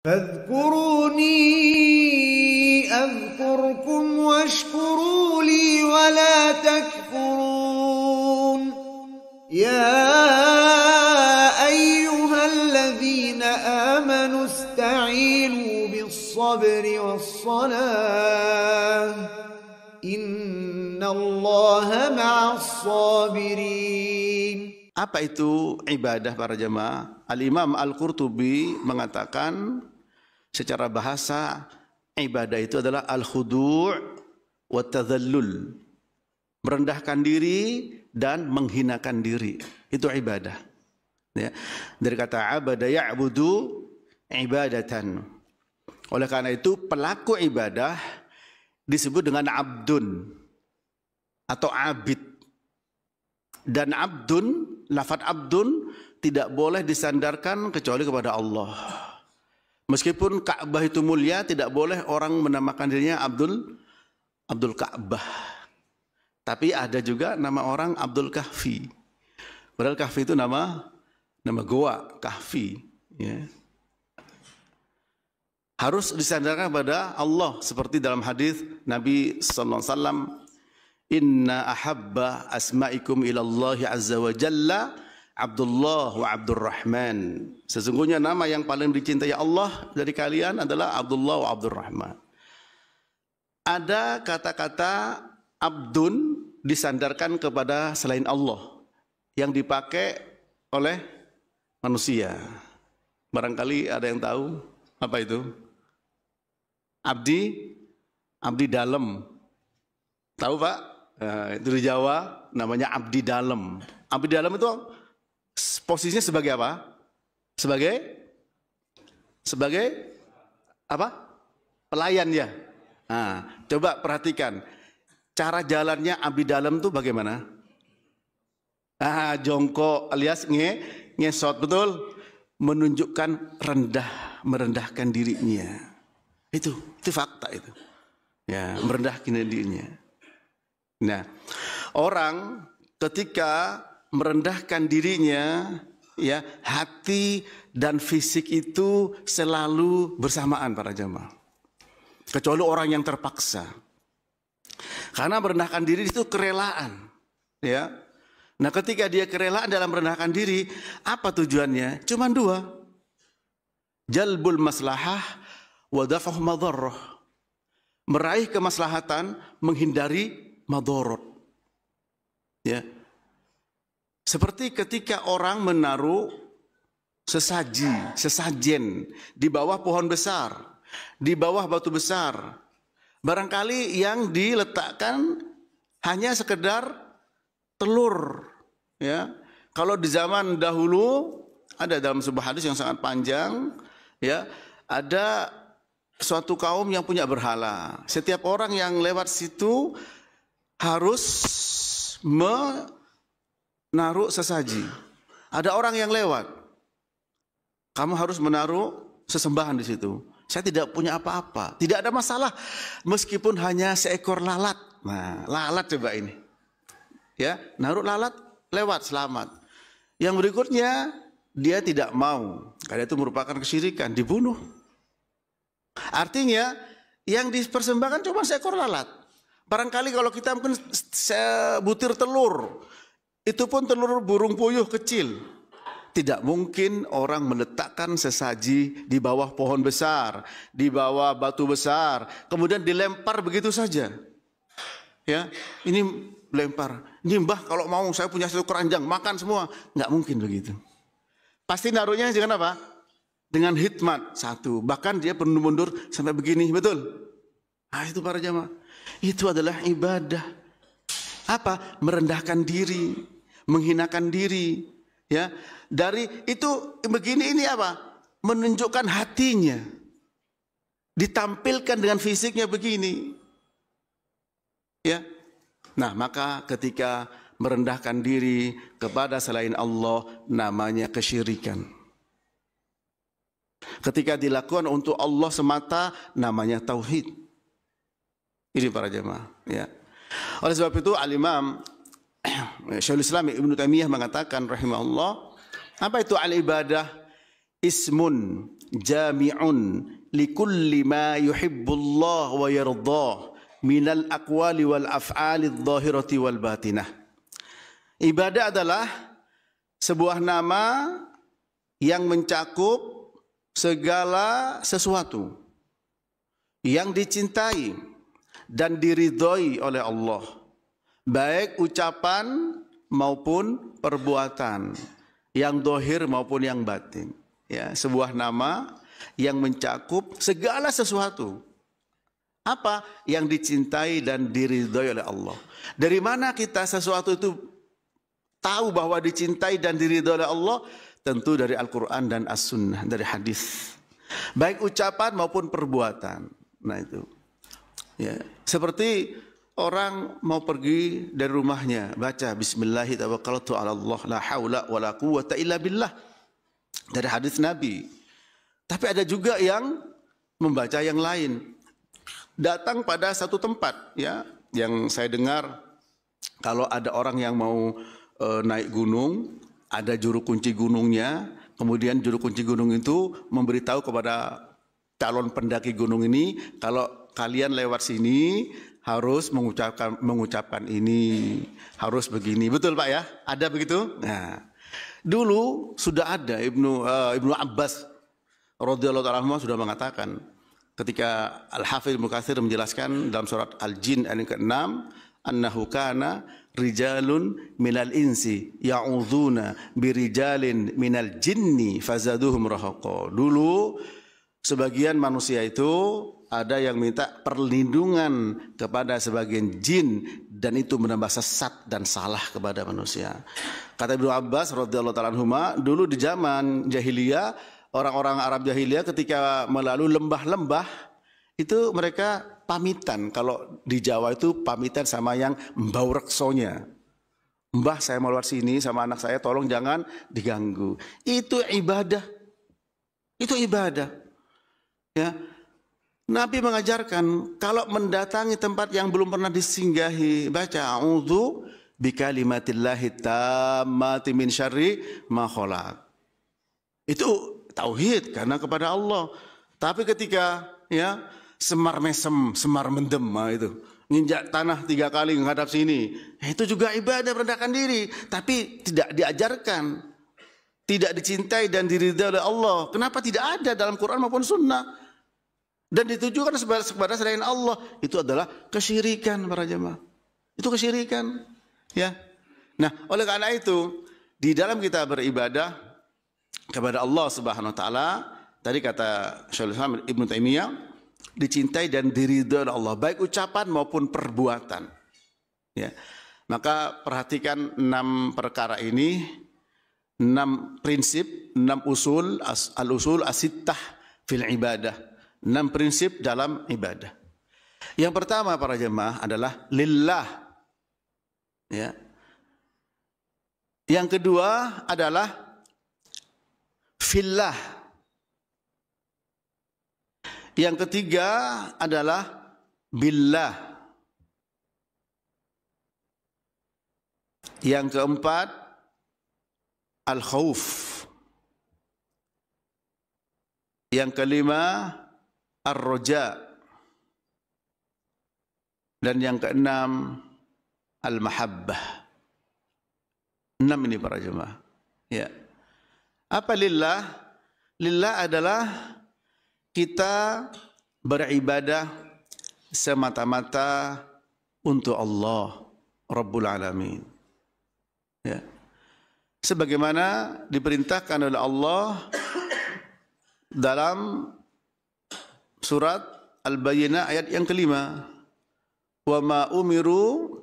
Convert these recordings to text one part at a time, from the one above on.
فاذكروني أذكركم واشكروا لي ولا تكفرون يا أيها الذين آمنوا استعينوا بالصبر والصلاة إن الله مع الصابرين. Apa itu ibadah para jemaah? Al-Imam Al-Qurtubi mengatakan secara bahasa ibadah itu adalah al-khudu' wa tadhallul. Merendahkan diri dan menghinakan diri. Itu ibadah. Ya. Dari kata abada ya'budu ibadatan. Oleh karena itu pelaku ibadah disebut dengan abdun atau abid. Dan abdun, lafadz abdun tidak boleh disandarkan kecuali kepada Allah. Meskipun Ka'bah itu mulia, tidak boleh orang menamakan dirinya Abdul Ka'bah. Tapi ada juga nama orang Abdul Kahfi. Padahal Kahfi itu nama goa, Kahfi. Ya. Harus disandarkan kepada Allah seperti dalam hadis Nabi sallallahu alaihi wasallam, inna ahabba asma'ikum ilallahi azza wa jalla Abdullah wa Abdurrahman. Sesungguhnya nama yang paling dicintai Allah dari kalian adalah Abdullah wa Abdurrahman. Ada kata-kata abdun disandarkan kepada selain Allah yang dipakai oleh manusia. Barangkali ada yang tahu apa itu? Abdi dalam. Tahu Pak? Itu di Jawa namanya abdi dalam. Abdi dalam itu posisinya sebagai apa? Sebagai apa? Pelayan ya. Nah, coba perhatikan cara jalannya abdi dalam itu bagaimana? Jongkok alias ngesot, betul? Menunjukkan merendahkan dirinya. Itu fakta itu. Ya, merendahkan dirinya. Nah, orang ketika merendahkan dirinya, ya, hati dan fisik itu selalu bersamaan para jemaah. Kecuali orang yang terpaksa. Karena merendahkan diri itu kerelaan, ya. Nah, ketika dia kerelaan dalam merendahkan diri, apa tujuannya? Cuma dua. Jalbul maslahah wa daf'u madharrah. Meraih kemaslahatan, menghindari madorot. Ya. Seperti ketika orang menaruh sesajen di bawah pohon besar, di bawah batu besar. Barangkali yang diletakkan hanya sekedar telur. Ya. Kalau di zaman dahulu ada dalam sebuah hadis yang sangat panjang, ya, ada suatu kaum yang punya berhala. Setiap orang yang lewat situ harus menaruh sesaji. Ada orang yang lewat, kamu harus menaruh sesembahan di situ. Saya tidak punya apa-apa, tidak ada masalah, meskipun hanya seekor lalat. Nah, lalat coba ini, ya, naruh lalat, lewat, selamat. Yang berikutnya dia tidak mau, karena itu merupakan kesyirikan, dibunuh. Artinya yang dipersembahkan cuma seekor lalat. Barangkali kalau kita mungkin sebutir telur, itu pun telur burung puyuh kecil. Tidak mungkin orang meletakkan sesaji di bawah pohon besar, di bawah batu besar, kemudian dilempar begitu saja. Ya, ini lempar. Ini Mbah kalau mau saya punya satu keranjang, makan semua. Nggak mungkin begitu. Pasti naruhnya dengan apa? Dengan hikmat satu. Bahkan dia mundur sampai begini, betul? Nah, itu para jamaah. Itu adalah ibadah. Apa? Merendahkan diri, menghinakan diri. Ya, dari itu begini ini apa? Menunjukkan hatinya. Ditampilkan dengan fisiknya begini. Ya. Nah, maka ketika merendahkan diri kepada selain Allah namanya kesyirikan. Ketika dilakukan untuk Allah semata namanya tauhid. Ini para jemaah, ya. Oleh sebab itu Al-Imam Syekhul Islam Ibnu Taimiyah mengatakan rahimahullah, apa itu al-ibadah? ismun jami'un likulli ma yuhibbullah wa yardah minal aqwali wal af'ali adh-dhahirati wal batinah. Ibadah adalah sebuah nama yang mencakup segala sesuatu yang dicintai dan diridhoi oleh Allah, baik ucapan maupun perbuatan, yang zahir maupun yang batin. Ya, sebuah nama yang mencakup segala sesuatu. Apa yang dicintai dan diridhoi oleh Allah. Dari mana kita sesuatu itu tahu bahwa dicintai dan diridhoi oleh Allah? Tentu dari Al-Quran dan As-Sunnah, dari hadis. Baik ucapan maupun perbuatan. Nah itu. Ya, seperti orang mau pergi dari rumahnya, baca Bismillahi tawakkaltu ala Allah la haula wala quwwata illa billah. Dari hadis Nabi. Tapi ada juga yang membaca yang lain. Datang pada satu tempat, ya, yang saya dengar kalau ada orang yang mau naik gunung, ada juru kunci gunungnya, kemudian juru kunci gunung itu memberitahu kepada calon pendaki gunung ini, kalau kalian lewat sini harus mengucapkan ini, harus begini. Betul Pak ya? Ada begitu? Nah, dulu sudah ada Ibnu Abbas radhiyallahu ta'ala anhu sudah mengatakan, ketika Al-Hafidz Ibnu Katsir menjelaskan dalam surat Al-Jin ayat ke-6, annahu kana rijalun minal insi ya'udzuna birijalin minal jinni fazaduhum rahaqa. Dulu sebagian manusia itu ada yang minta perlindungan kepada sebagian jin dan itu menambah sesat dan salah kepada manusia. Kata Ibnu Abbas radhiyallahu ta'ala anhuma, dulu di zaman jahiliyah, orang-orang Arab jahiliyah ketika melalui lembah-lembah itu mereka pamitan. Kalau di Jawa itu pamitan sama yang mbau reksonya. Mbah, saya mau lewat sini sama anak saya, tolong jangan diganggu. Itu ibadah. Itu ibadah. Ya. Nabi mengajarkan kalau mendatangi tempat yang belum pernah disinggahi, baca a'udzu bikalimatillahi tammati min syarri ma khalaq. Itu tauhid karena kepada Allah. Tapi ketika ya semar mesem, semar mendem, itu nginjak tanah 3 kali menghadap sini, itu juga ibadah merendahkan diri, tapi tidak diajarkan, tidak dicintai dan diridhai oleh Allah. Kenapa tidak ada dalam Quran maupun Sunnah? Dan ditujukan kepada selain Allah, itu adalah kesyirikan para jemaah. Itu kesyirikan, ya. Nah, oleh karena itu di dalam kita beribadah kepada Allah Subhanahu wa taala, tadi kata Syaikhul Islam Ibnu Taimiyah, dicintai dan diridhai oleh Allah, baik ucapan maupun perbuatan. Ya. Maka perhatikan 6 perkara ini, 6 prinsip, 6 usul, al-usul as-sittah fil ibadah. 6 prinsip dalam ibadah. Yang pertama para jemaah adalah lillah. Ya. Yang kedua adalah fillah. Yang ketiga adalah billah. Yang keempat al-khauf. Yang kelima ar-roja. Dan yang keenam al-mahabbah. 6 ini para jemaah. Ya. Apa lillah? Lillah adalah kita beribadah semata-mata untuk Allah Rabbul Alamin. Ya. Sebagaimana diperintahkan oleh Allah dalam surat Al-Bayyinah ayat yang kelima, wa ma umiru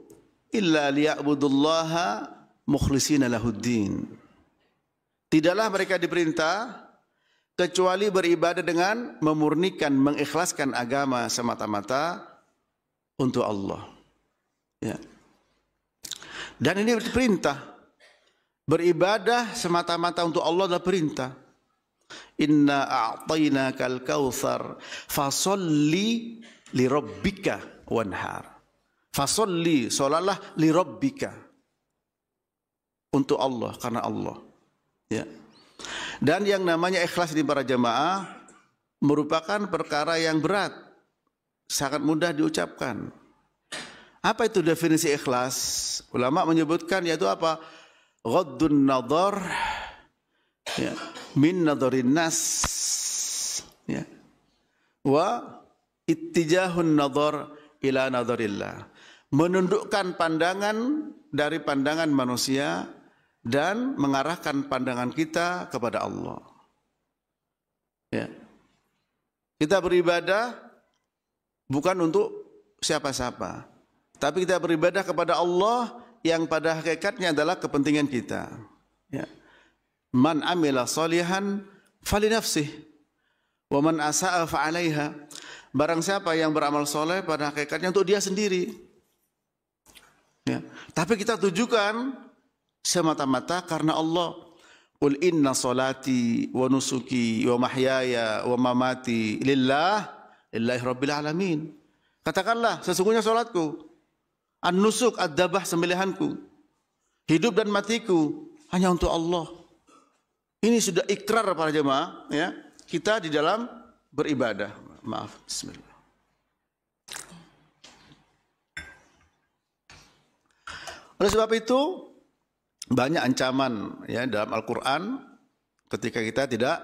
illa liya'budullaha mukhlishina lahuddin. Tidaklah mereka diperintah kecuali beribadah dengan memurnikan, mengikhlaskan agama semata-mata untuk Allah. Ya. Dan ini perintah. Beribadah semata-mata untuk Allah adalah perintah. Inna a'tainakal kautsar fasolli li rabbika wanhar. Fasolli, sholalah li rabbika, untuk Allah, karena Allah. Ya. Dan yang namanya ikhlas di para jamaah merupakan perkara yang berat, sangat mudah diucapkan. Apa itu definisi ikhlas? Ulama menyebutkan yaitu apa? Ghaddun nadhar ya, min nadharin nas ya. Wa ittijahun nadhar ila nadharillah. Menundukkan pandangan dari pandangan manusia dan mengarahkan pandangan kita kepada Allah. Ya. Kita beribadah bukan untuk siapa-siapa, tapi kita beribadah kepada Allah yang pada hakikatnya adalah kepentingan kita. Ya. Man amila shalihan fali nafsih wa man asa'a fa 'alaiha. Barang siapa yang beramal soleh pada hakikatnya untuk dia sendiri. Ya. Tapi kita tujukan semata-mata karena Allah. Qul inna salati wa nusuki wa mahyaya wa mamati lillahi rabbil alamin. Katakanlah sesungguhnya salatku, an-nusuk ad-dabah sembelihanku, hidup dan matiku hanya untuk Allah. Ini sudah ikrar para jemaah ya, kita di dalam beribadah. Maaf, bismillah. Oleh sebab itu banyak ancaman ya dalam Al-Quran ketika kita tidak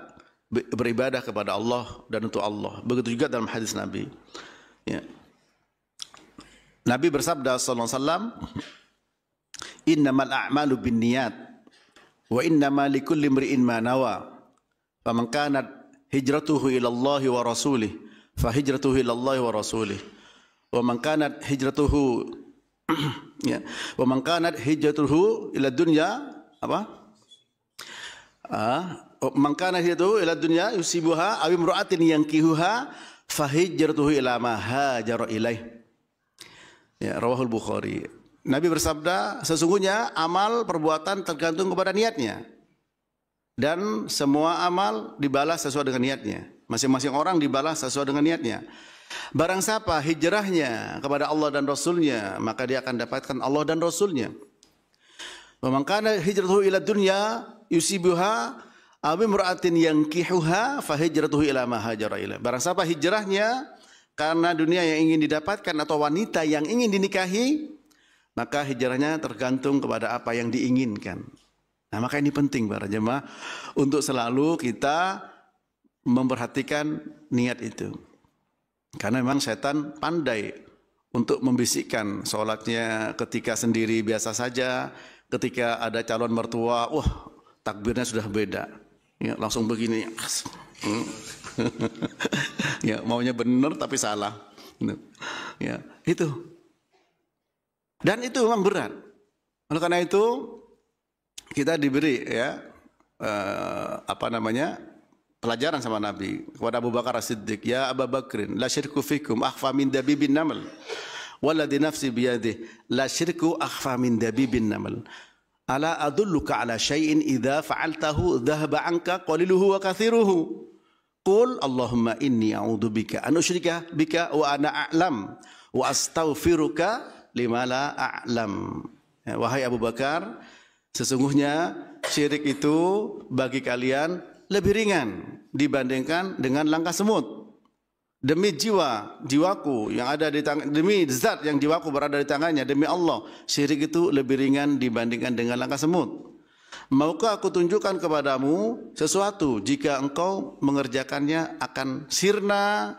beribadah kepada Allah dan untuk Allah. Begitu juga dalam hadis Nabi. Ya. Nabi bersabda sallallahu alaihi wasallam, "Innamal a'malu binniyat wa innamal likulli imri'in ma nawa. Faman kanat hijratuhu ila Allah wa rasulih, fa hijratuhu ila Allah wa rasulih. Wa man kanat hijratuhu ya, wa man kanat hijratuhu ila dunya apa? Man kana hijratuhu ila dunya yusibuha aw imra'atin yankihuha fa hijratuhu ila ma hajara ilaih." Ya, rawahul Bukhari. Nabi bersabda, sesungguhnya amal perbuatan tergantung kepada niatnya. Dan semua amal dibalas sesuai dengan niatnya. Masing-masing orang dibalas sesuai dengan niatnya. Barang siapa hijrahnya kepada Allah dan Rasulnya, maka dia akan dapatkan Allah dan Rasulnya. Wa man kana hijratuhu ila dunya yusibuha aw imra'atin yankihuha fa hijratuhu ila ma hajara ilaih. Barang siapa hijrahnya karena dunia yang ingin didapatkan atau wanita yang ingin dinikahi, maka hijrahnya tergantung kepada apa yang diinginkan. Nah, maka ini penting para jemaah untuk selalu kita memperhatikan niat itu. Karena memang setan pandai untuk membisikkan sholatnya ketika sendiri biasa saja, ketika ada calon mertua, wah takbirnya sudah beda, ya, langsung begini, ya maunya benar tapi salah, ya itu. Dan itu memang berat. Oleh karena itu kita diberi ya pelajaran sama Nabi kepada Abu Bakar As-Siddiq, ya Abu Bakrin, la syirku fikum akhfa min dabibin namal, walladhi nafsi biyadih, la syirku akhfa min dabibin namal. Ala adulluka ala syai'in idza fa'altahu dhahaba anka qaliluhu wa kathiruhu. Qul Allahumma inni a'udzubika an usyrika bika wa ana a'lam wa astaghfiruka lima la a'lam. Ya, wahai Abu Bakar, sesungguhnya syirik itu bagi kalian lebih ringan dibandingkan dengan langkah semut. Demi jiwaku yang ada di tangan, demi zat yang jiwaku berada di tangannya, demi Allah, syirik itu lebih ringan dibandingkan dengan langkah semut. Maukah aku tunjukkan kepadamu sesuatu jika engkau mengerjakannya akan sirna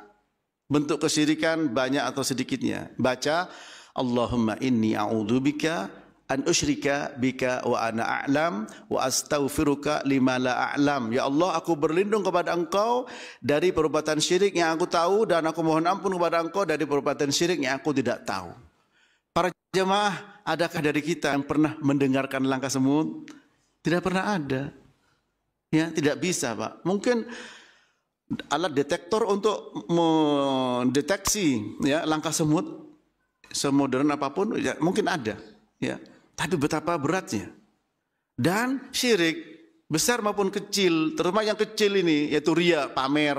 bentuk kesyirikan banyak atau sedikitnya. Baca Allahumma inni a'udzubika an usyrika bika wa ana a'lam wa astaghfiruka lima la a'lam. Ya Allah, aku berlindung kepada engkau dari perbuatan syirik yang aku tahu, dan aku mohon ampun kepada engkau dari perbuatan syirik yang aku tidak tahu. Para jemaah, adakah dari kita yang pernah mendengarkan langkah semut? Tidak pernah ada. Ya, tidak bisa, Pak. Mungkin alat detektor untuk mendeteksi ya langkah semut semodern apapun ya, mungkin ada, ya. Tapi betapa beratnya. Dan syirik besar maupun kecil, terutama yang kecil ini yaitu riya, pamer,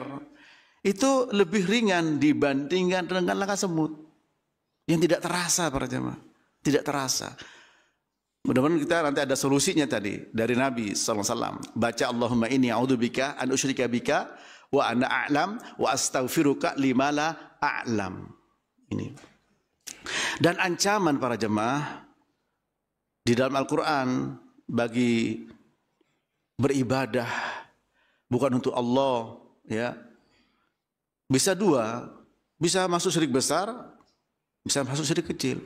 itu lebih ringan dibandingkan dengan langkah semut yang tidak terasa para jemaah, tidak terasa. Mudah-mudahan kita nanti ada solusinya tadi dari Nabi SAW. Baca Allahumma inni a'udzubika an usyrika bika wa ana a'lam wa astaghfiruka lima la a'lam. Ini. Dan ancaman para jemaah di dalam Al-Quran bagi beribadah bukan untuk Allah, ya, bisa dua, bisa masuk syirik besar, bisa masuk syirik kecil.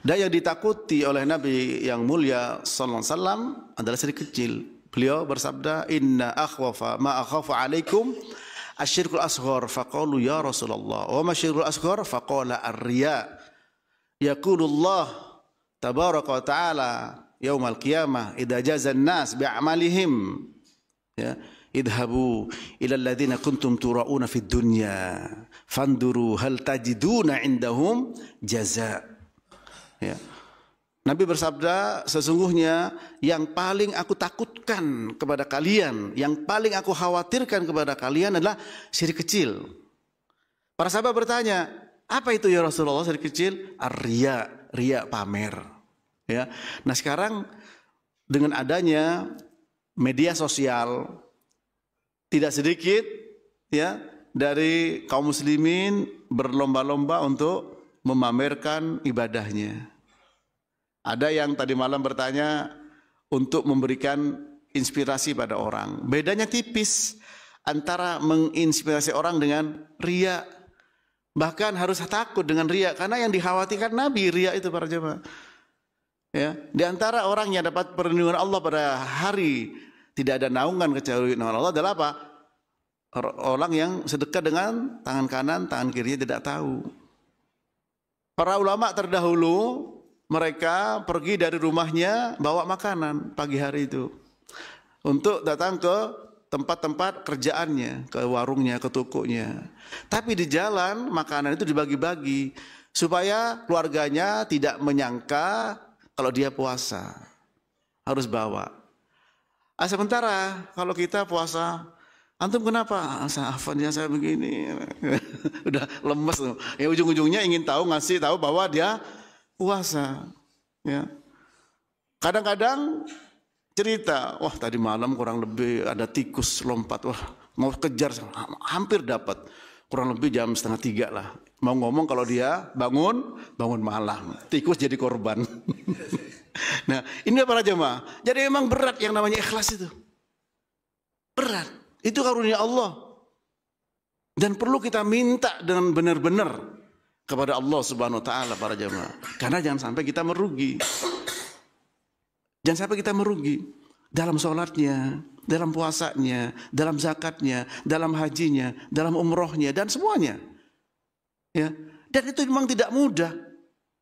Dan yang ditakuti oleh Nabi yang mulia sallallahu alaihi wasallam adalah syirik kecil. Beliau bersabda, "Inna akhwafa ma akhafu alaikum asyirkul asghar." Faqalu ya Rasulullah, "Wa ma syirkul asghar?" Faqala ar-riya. Yaqulullah tabaraka wa ta'ala yaumal qiyamah idza jazan nas bi'amalihim, ya, idhabu ilal ladzina kuntum turauna fid dunya fanduru hal tajiduna indahum jaza. Ya. Nabi bersabda, sesungguhnya yang paling aku takutkan kepada kalian, yang paling aku khawatirkan kepada kalian adalah syirik kecil. Para sahabat bertanya, apa itu ya Rasulullah syirik kecil? Ar-riya, riya pamer. Ya. Nah sekarang dengan adanya media sosial, tidak sedikit ya dari kaum muslimin berlomba-lomba untuk memamerkan ibadahnya. Ada yang tadi malam bertanya untuk memberikan inspirasi pada orang. Bedanya tipis antara menginspirasi orang dengan riya. Bahkan harus takut dengan riya karena yang dikhawatirkan Nabi riya itu para jemaah. Ya, di antara orang yang dapat perlindungan Allah pada hari tidak ada naungan kecuali naungan Allah adalah apa? Orang yang sedekah dengan tangan kanan, tangan kirinya tidak tahu. Para ulama terdahulu mereka pergi dari rumahnya bawa makanan pagi hari itu untuk datang ke tempat-tempat kerjaannya, ke warungnya, ke tokonya. Tapi di jalan makanan itu dibagi-bagi supaya keluarganya tidak menyangka kalau dia puasa harus bawa. Sementara kalau kita puasa, antum kenapa? Afannya saya begini, udah lemes. Ya ujung-ujungnya ingin tahu, ngasih tahu bahwa dia puasa. Ya. Kadang-kadang cerita, wah tadi malam kurang lebih ada tikus lompat, wah mau kejar, hampir dapat. Kurang lebih jam 2:30 lah. Mau ngomong kalau dia bangun malam, tikus jadi korban. Nah ini para jemaah. Jadi memang berat yang namanya ikhlas itu. Berat. Itu karunia Allah. Dan perlu kita minta dengan benar-benar kepada Allah Subhanahu wa taala para jemaah. Karena jangan sampai kita merugi. Jangan sampai kita merugi dalam sholatnya, dalam puasanya, dalam zakatnya, dalam hajinya, dalam umrohnya dan semuanya. Ya. Dan itu memang tidak mudah.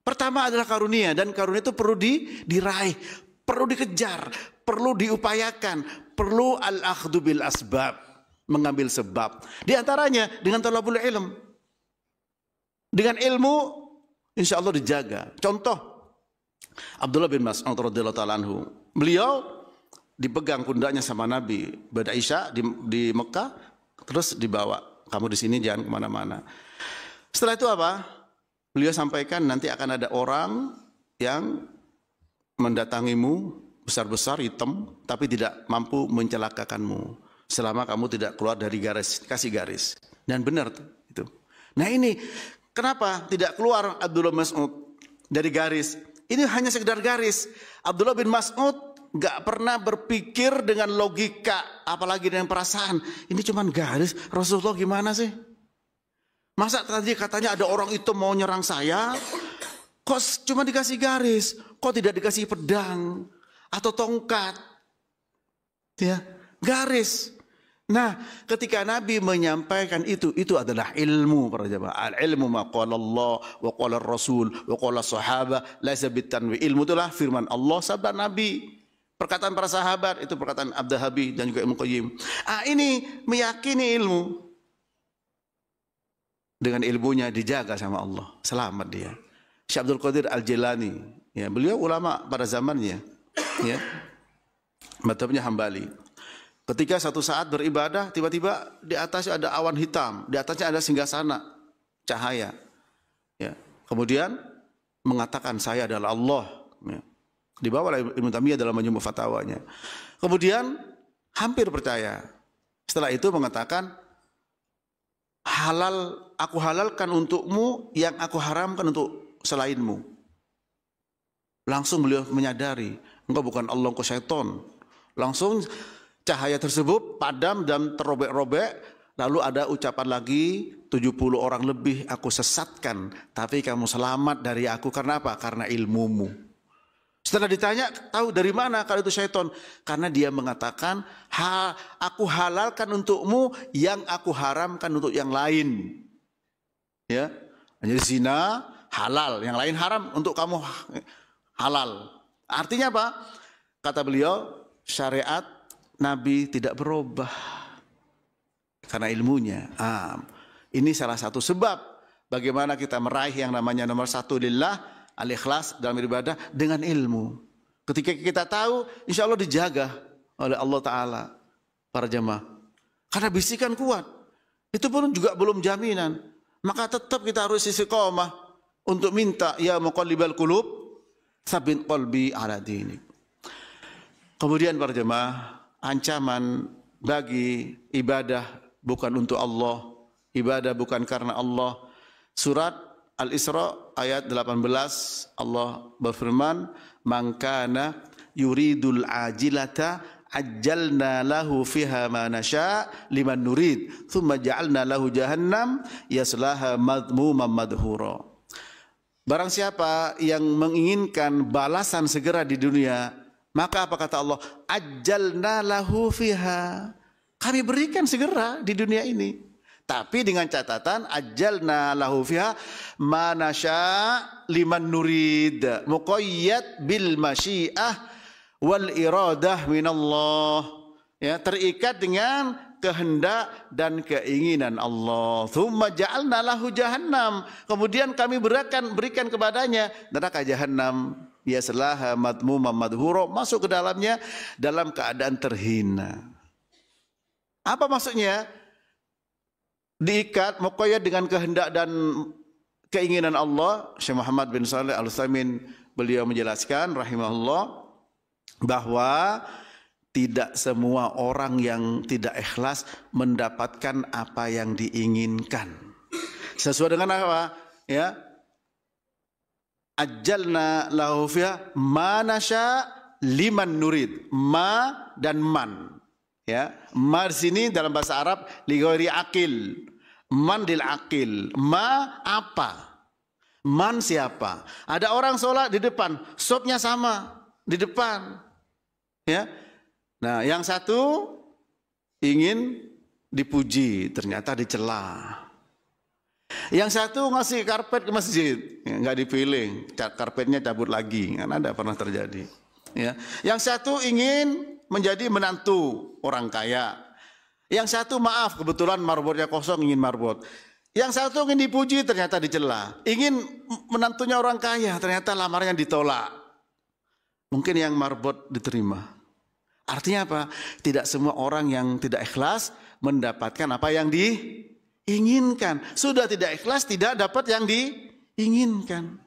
Pertama adalah karunia dan karunia itu perlu diraih, perlu dikejar, perlu diupayakan, perlu al-akhdhu bil asbab, mengambil sebab. Di antaranya dengan talabul ilm. Dengan ilmu insya Allah dijaga. Contoh Abdullah bin Mas'ud radhiyallahu taala anhu. Beliau dipegang pundaknya sama Nabi pada Isya di Mekah, terus dibawa. Kamu di sini jangan kemana-mana. Setelah itu apa? Beliau sampaikan nanti akan ada orang yang mendatangimu besar-besar hitam tapi tidak mampu mencelakakanmu selama kamu tidak keluar dari garis, kasih garis. Dan benar itu. Nah ini kenapa tidak keluar Abdullah bin Mas'ud dari garis? Ini hanya sekedar garis. Abdullah bin Mas'ud gak pernah berpikir dengan logika apalagi dengan perasaan. Ini cuma garis. Rasulullah gimana sih? Masa tadi katanya ada orang itu mau nyerang saya, kok cuma dikasih garis, kok tidak dikasih pedang atau tongkat, ya garis. Nah, ketika Nabi menyampaikan itu adalah ilmu para jemaah. Al-ilmu ma qala Allah wa qala Rasul wa qala sahabah laisa bitanwi. Ilmu itulah firman Allah, sabda Nabi. Perkataan para sahabat itu perkataan Abdahabi dan juga Ibnu Qayyim. Ini meyakini ilmu. Dengan ilmunya dijaga sama Allah, selamat dia. Syekh Abdul Qadir Al-Jilani, ya, beliau ulama pada zamannya, ya. Mazhabnya Hambali. Ketika satu saat beribadah, tiba-tiba di atasnya ada awan hitam, di atasnya ada singgasana cahaya. Ya. Kemudian mengatakan saya adalah Allah. Ya. Dibawa oleh Ibnu Taimiyah dalam Majmu' Fatawanya. Kemudian hampir percaya. Setelah itu mengatakan, aku halalkan untukmu yang aku haramkan untuk selainmu. Langsung beliau menyadari, engkau bukan Allah, engkau syaitan. Langsung cahaya tersebut padam dan terrobek-robek. Lalu ada ucapan lagi, 70 orang lebih aku sesatkan, tapi kamu selamat dari aku. Karena apa? Karena ilmumu. Setelah ditanya, tahu dari mana kalau itu syaitan? Karena dia mengatakan, aku halalkan untukmu yang aku haramkan untuk yang lain. Ya, jadi zina halal, yang lain haram, untuk kamu halal. Artinya apa? Kata beliau, syariat Nabi tidak berubah karena ilmunya. Ini salah satu sebab bagaimana kita meraih yang namanya nomor satu lillah, al-ikhlas dalam ibadah dengan ilmu. Ketika kita tahu, insya Allah dijaga oleh Allah Ta'ala para jemaah. Karena bisikan kuat, itu pun juga belum jaminan. Maka tetap kita harus istiqomah untuk minta, ya muqallibal qulub, tsabbit qalbi ala dinik. Kemudian para jemaah, ancaman bagi ibadah bukan untuk Allah, ibadah bukan karena Allah. Surat Al-Isra ayat 18, Allah berfirman, "Man kana yuridul ajilata ajjalna lahu fiha ma nasha liman nurid, thumma ja'alna lahu jahannam yaslaha madhmuman madhura." Barang siapa yang menginginkan balasan segera di dunia, maka apa kata Allah? Ajjalna lahu fiha. Kami berikan segera di dunia ini. Tapi dengan catatan ajjalna lahu fiha ma nasya liman nurid, muqayyad bil masyiah wal iradah minallah. Ya, terikat dengan kehendak dan keinginan Allah. Tsumma ja'alna lahu jahannam. Kemudian kami berikan kepadanya neraka jahannam. Yaslaha madhmuman madhura, masuk ke dalamnya dalam keadaan terhina. Apa maksudnya? Diikat, muqayyad dengan kehendak dan keinginan Allah. Syekh Muhammad bin Shalih Al-Utsaimin beliau menjelaskan rahimahullah bahwa tidak semua orang yang tidak ikhlas mendapatkan apa yang diinginkan. Sesuai dengan apa? Ya. Ajjalna lahu fiha ma nasya liman nurid. Ma dan man. Ya, ma di sini dalam bahasa Arab li ghairi aqil. Man dil aqil. Ma apa? Man siapa? Ada orang sholat di depan, sopnya sama di depan. Ya. Nah, yang satu ingin dipuji, ternyata dicela. Yang satu ngasih karpet ke masjid, nggak dipilih, karpetnya cabut lagi, kan ada pernah terjadi. Ya. Yang satu ingin menjadi menantu orang kaya. Yang satu maaf kebetulan marbotnya kosong, ingin marbot. Yang satu ingin dipuji, ternyata dicela. Ingin menantunya orang kaya, ternyata lamarnya ditolak. Mungkin yang marbot diterima. Artinya apa? Tidak semua orang yang tidak ikhlas mendapatkan apa yang diinginkan. Sudah tidak ikhlas, tidak dapat yang diinginkan.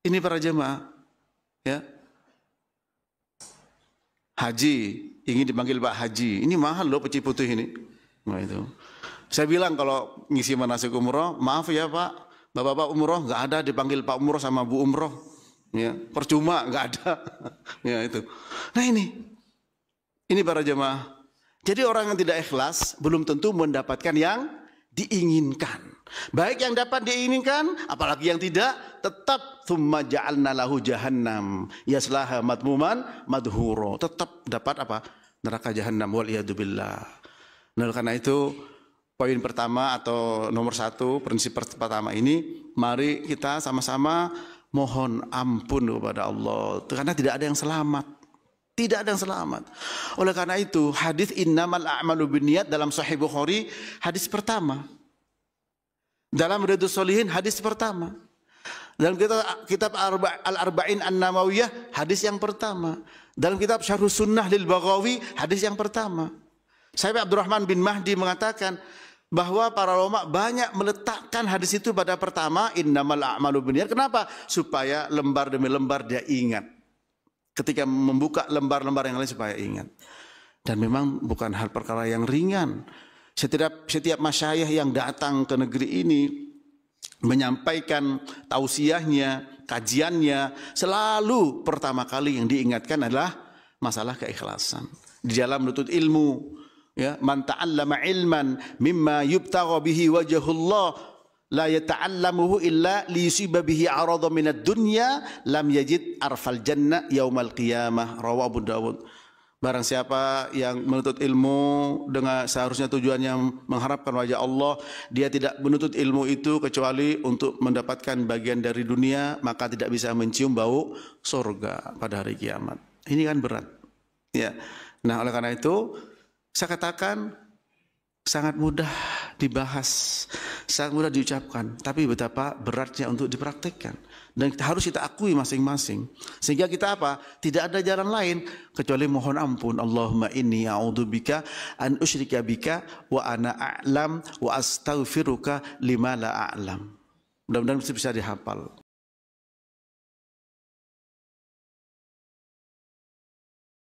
Ini para jemaah. Ya. Haji, ingin dipanggil Pak Haji. Ini mahal loh peci putih ini. Nah itu. Saya bilang kalau ngisi manasik umroh, maaf ya Pak, Bapak-bapak umroh nggak ada dipanggil Pak Umroh sama Bu Umroh. Ya, percuma nggak ada. Ya itu. Nah ini para jemaah. Jadi orang yang tidak ikhlas belum tentu mendapatkan yang diinginkan. Baik yang dapat diinginkan, apalagi yang tidak, tetap tsumma ja'alna lahu jahannam yaslaha madmuman madhura. Tetap dapat apa? Neraka jahannam wal iyadu billah. Nah, karena itu poin pertama atau nomor satu, prinsip pertama ini, mari kita sama-sama mohon ampun kepada Allah. Karena tidak ada yang selamat. Tidak ada yang selamat. Oleh karena itu, hadis innamal a'malu binniyat dalam Sahih Bukhari, hadis pertama. Dalam Riyadhus Shalihin, hadis pertama. Dalam kitab Al-Arba'in An-Nawawiyah, hadis yang pertama. Dalam kitab Syarhus Sunnah lil Baghawi, hadis yang pertama. Syekh Abdurrahman bin Mahdi mengatakan bahwa para ulama banyak meletakkan hadis itu pada pertama, innamal a'malu binniyat. Kenapa? Supaya lembar demi lembar dia ingat. ketika membuka lembar-lembar yang lain supaya ingat. Dan memang bukan hal perkara yang ringan. Setiap masyayikh yang datang ke negeri ini menyampaikan tausiahnya, kajiannya, selalu pertama kali yang diingatkan adalah masalah keikhlasan di dalam menuntut ilmu. Ya, man ta'allama ilman mimma yubtagha bihi wajhullah la yata'allamuhu illa liyusiba bihi 'arada minad dunya lam yajid arfal jannah yaumal qiyamah, rawahu Abu Dawud. Barang siapa yang menuntut ilmu dengan seharusnya tujuannya mengharapkan wajah Allah, dia tidak menuntut ilmu itu kecuali untuk mendapatkan bagian dari dunia, maka tidak bisa mencium bau surga pada hari kiamat. Ini kan berat. Ya. Nah, oleh karena itu saya katakan sangat mudah dibahas, sangat mudah diucapkan, tapi betapa beratnya untuk dipraktikkan. Dan harus kita akui masing-masing. Sehingga kita apa? Tidak ada jalan lain kecuali mohon ampun. Allahumma inni a'udzubika an usyrika bika wa ana a'lam wa astaghfiruka lima la a'lam. Mudah-mudahan bisa dihafal.